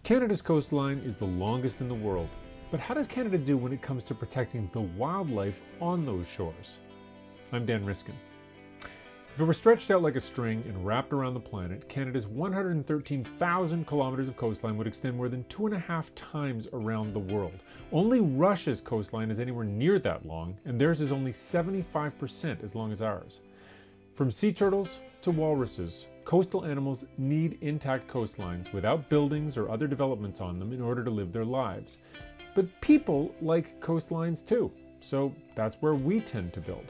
Canada's coastline is the longest in the world, but how does Canada do when it comes to protecting the wildlife on those shores? I'm Dan Riskin. If it were stretched out like a string and wrapped around the planet, Canada's 113,000 kilometers of coastline would extend more than 2.5 times around the world. Only Russia's coastline is anywhere near that long, and theirs is only 75% as long as ours. From sea turtles to walruses, coastal animals need intact coastlines without buildings or other developments on them in order to live their lives. But people like coastlines too, so that's where we tend to build.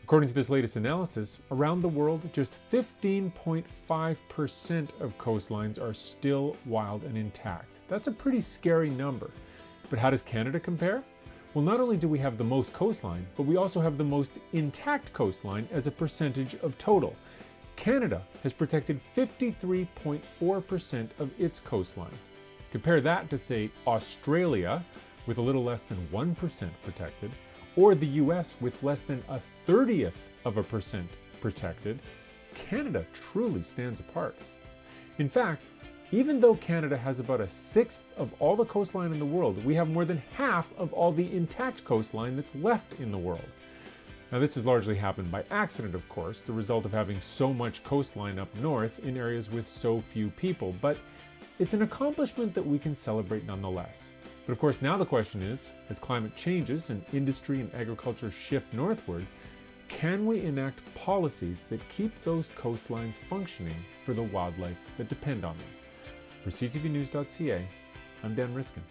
According to this latest analysis, around the world, just 15.5% of coastlines are still wild and intact. That's a pretty scary number. But how does Canada compare? Well, not only do we have the most coastline, but we also have the most intact coastline as a percentage of total. Canada has protected 53.4% of its coastline. Compare that to, say, Australia, with a little less than 1% protected, or the US with less than 1/30% protected. Canada truly stands apart. In fact, even though Canada has about 1/6 of all the coastline in the world, we have more than half of all the intact coastline that's left in the world. Now, this has largely happened by accident, of course, the result of having so much coastline up north in areas with so few people, but it's an accomplishment that we can celebrate nonetheless. But of course, now the question is, as climate changes and industry and agriculture shift northward, can we enact policies that keep those coastlines functioning for the wildlife that depend on them? For CTVnews.ca, I'm Dan Riskin.